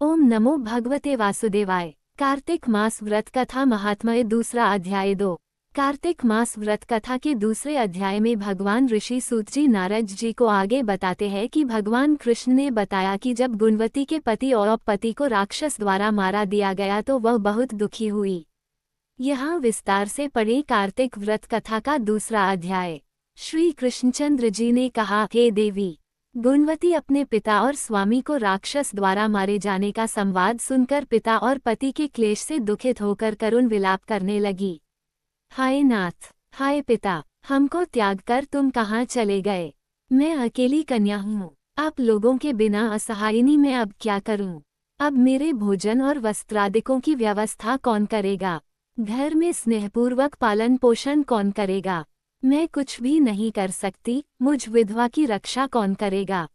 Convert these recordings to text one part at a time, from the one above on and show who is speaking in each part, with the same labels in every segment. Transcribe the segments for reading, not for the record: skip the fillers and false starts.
Speaker 1: ओम नमो भगवते वासुदेवाय। कार्तिक मास व्रत कथा महात्म्य दूसरा अध्याय 2। कार्तिक मास व्रत कथा के दूसरे अध्याय में भगवान ऋषि सूत जी नारद जी को आगे बताते हैं कि भगवान कृष्ण ने बताया कि जब गुणवती के पति और पति को राक्षस द्वारा मारा दिया गया तो वह बहुत दुखी हुई। यहाँ विस्तार से पढ़े कार्तिक व्रत कथा का दूसरा अध्याय। श्री कृष्णचंद्र जी ने कहा, हे देवी, गुणवती अपने पिता और स्वामी को राक्षस द्वारा मारे जाने का संवाद सुनकर पिता और पति के क्लेश से दुखित होकर करुण विलाप करने लगी। हाय नाथ, हाय पिता, हमको त्याग कर तुम कहाँ चले गए? मैं अकेली कन्या हूँ, आप लोगों के बिना असहायिनी मैं अब क्या करूँ? अब मेरे भोजन और वस्त्रादिकों की व्यवस्था कौन करेगा? घर में स्नेहपूर्वक पालन पोषण कौन करेगा? मैं कुछ भी नहीं कर सकती, मुझ विधवा की रक्षा कौन करेगा?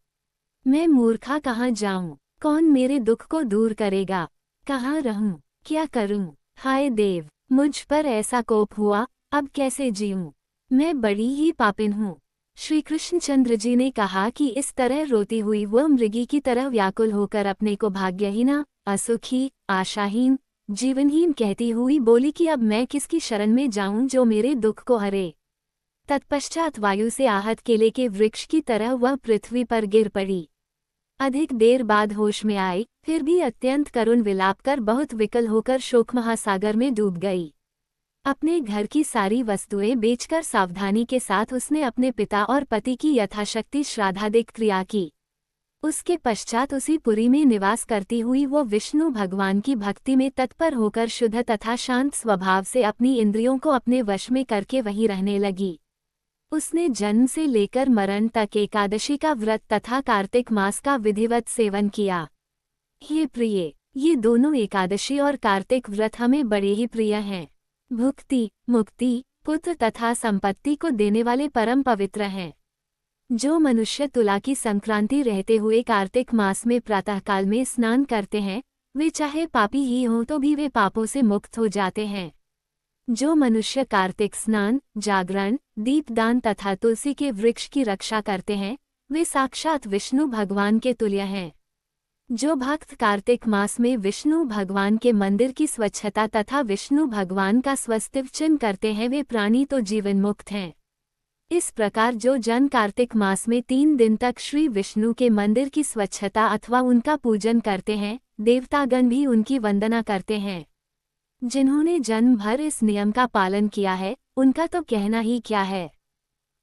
Speaker 1: मैं मूर्खा कहाँ जाऊं? कौन मेरे दुख को दूर करेगा? कहाँ रहूं? क्या करूं? हाय देव, मुझ पर ऐसा कोप हुआ, अब कैसे जीऊं? मैं बड़ी ही पापिन हूँ। श्री कृष्णचंद्र जी ने कहा कि इस तरह रोती हुई वह मृगी की तरह व्याकुल होकर अपने को भाग्यहीना, असुखी, आशाहीन, जीवनहीन कहती हुई बोली कि अब मैं किसकी शरण में जाऊं जो मेरे दुख को हरे। तत्पश्चात वायु से आहत केले के वृक्ष की तरह वह पृथ्वी पर गिर पड़ी। अधिक देर बाद होश में आई, फिर भी अत्यंत करुण विलाप कर बहुत विकल होकर शोक महासागर में डूब गई। अपने घर की सारी वस्तुएं बेचकर सावधानी के साथ उसने अपने पिता और पति की यथाशक्ति श्राद्धादिक क्रिया की। उसके पश्चात उसी पुरी में निवास करती हुई वो विष्णु भगवान की भक्ति में तत्पर होकर शुद्ध तथा शांत स्वभाव से अपनी इंद्रियों को अपने वश में करके वहीं रहने लगी। उसने जन्म से लेकर मरण तक एकादशी का व्रत तथा कार्तिक मास का विधिवत सेवन किया। हे प्रिय, ये दोनों एकादशी और कार्तिक व्रत हमें बड़े ही प्रिय हैं। भुक्ति, मुक्ति, पुत्र तथा संपत्ति को देने वाले परम पवित्र हैं। जो मनुष्य तुला की संक्रांति रहते हुए कार्तिक मास में प्रातःकाल में स्नान करते हैं, वे चाहे पापी ही हों तो भी वे पापों से मुक्त हो जाते हैं। जो मनुष्य कार्तिक स्नान, जागरण, दीपदान तथा तुलसी के वृक्ष की रक्षा करते हैं, वे साक्षात विष्णु भगवान के तुल्य हैं। जो भक्त कार्तिक मास में विष्णु भगवान के मंदिर की स्वच्छता तथा विष्णु भगवान का स्वस्तिव चिन्ह करते हैं, वे प्राणी तो जीवन मुक्त हैं। इस प्रकार जो जन कार्तिक मास में 3 दिन तक श्री विष्णु के मंदिर की स्वच्छता अथवा उनका पूजन करते हैं, देवतागण भी उनकी वंदना करते हैं। जिन्होंने जन्म भर इस नियम का पालन किया है, उनका तो कहना ही क्या है।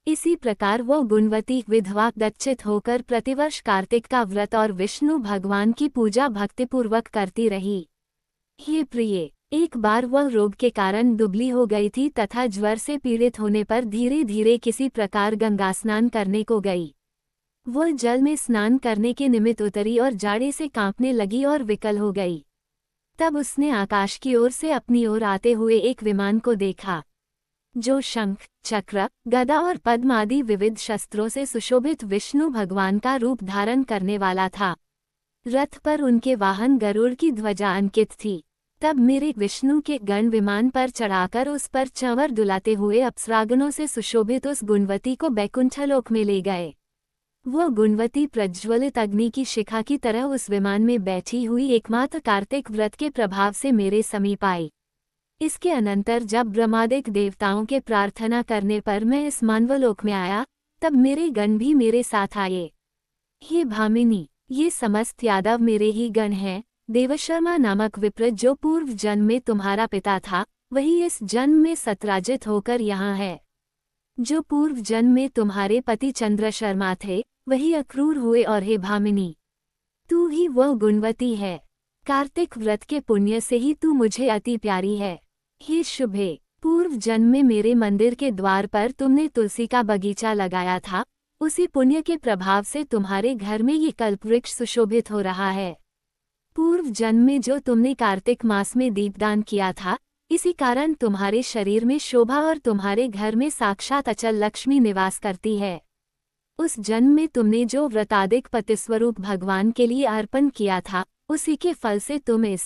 Speaker 1: इसी प्रकार वो गुणवती विधवा दक्षित होकर प्रतिवर्ष कार्तिक का व्रत और विष्णु भगवान की पूजा भक्तिपूर्वक करती रही। हे प्रिय, एक बार वह रोग के कारण दुबली हो गई थी तथा ज्वर से पीड़ित होने पर धीरे धीरे किसी प्रकार गंगा स्नान करने को गई। वह जल में स्नान करने के निमित्त उतरी और जाड़े से कांपने लगी और विकल हो गई। तब उसने आकाश की ओर से अपनी ओर आते हुए एक विमान को देखा, जो शंख, चक्र, गदा और पद्म आदि विविध शस्त्रों से सुशोभित विष्णु भगवान का रूप धारण करने वाला था। रथ पर उनके वाहन गरुड़ की ध्वजा अंकित थी। तब मेरे विष्णु के गण विमान पर चढ़ाकर उस पर चंवर डुलाते हुए अप्सरागणों से सुशोभित उस गुणवती को बैकुंठलोक में ले गए। वो गुणवती प्रज्वलित अग्नि की शिखा की तरह उस विमान में बैठी हुई एकमात्र कार्तिक व्रत के प्रभाव से मेरे समीप आई। इसके अनंतर जब ब्रह्मादिक देवताओं के प्रार्थना करने पर मैं इस मानवलोक में आया, तब मेरे गण भी मेरे साथ आए। हे भामिनी, ये समस्त यादव मेरे ही गण हैं। देवशर्मा नामक विप्र जो पूर्व जन्म में तुम्हारा पिता था, वही इस जन्म में सतराजित होकर यहाँ है। जो पूर्व जन्म में तुम्हारे पति चंद्र शर्मा थे, वही अक्रूर हुए। और हे भामिनी, तू ही वह गुणवती है। कार्तिक व्रत के पुण्य से ही तू मुझे अति प्यारी है। हे शुभे, पूर्व जन्म में मेरे मंदिर के द्वार पर तुमने तुलसी का बगीचा लगाया था, उसी पुण्य के प्रभाव से तुम्हारे घर में ये कल्पवृक्ष सुशोभित हो रहा है। पूर्व जन्म में जो तुमने कार्तिक मास में दीपदान किया था, इसी कारण तुम्हारे शरीर में शोभा और तुम्हारे घर में साक्षात अचल लक्ष्मी निवास करती है। उस जन्म में तुमने जो व्रतादिक पतिस्वरूप भगवान के लिए अर्पण किया था, उसी के फल से तुम इस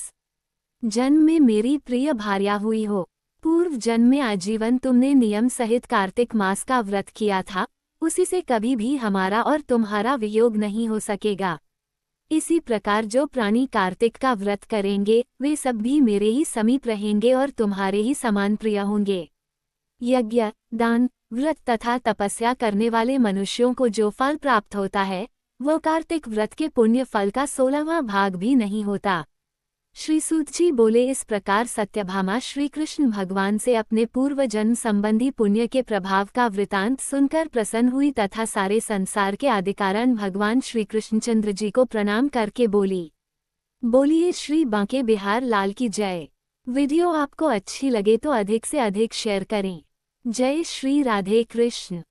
Speaker 1: जन्म में मेरी प्रिय भार्या हुई हो। पूर्व जन्म में आजीवन तुमने नियम सहित कार्तिक मास का व्रत किया था, उसी से कभी भी हमारा और तुम्हारा वियोग नहीं हो सकेगा। इसी प्रकार जो प्राणी कार्तिक का व्रत करेंगे वे सब भी मेरे ही समीप रहेंगे और तुम्हारे ही समान प्रिय होंगे। यज्ञ, दान, व्रत तथा तपस्या करने वाले मनुष्यों को जो फल प्राप्त होता है वो कार्तिक व्रत के पुण्य फल का 16वां भाग भी नहीं होता। श्री सूत जी बोले, इस प्रकार सत्यभामा श्री कृष्ण भगवान से अपने पूर्व जन्म संबंधी पुण्य के प्रभाव का वृतांत सुनकर प्रसन्न हुई तथा सारे संसार के आदिकारण भगवान श्री कृष्णचंद्र जी को प्रणाम करके बोली, बोलिए श्री बांके बिहार लाल की जय। वीडियो आपको अच्छी लगे तो अधिक से अधिक शेयर करें। जय श्री राधे कृष्ण।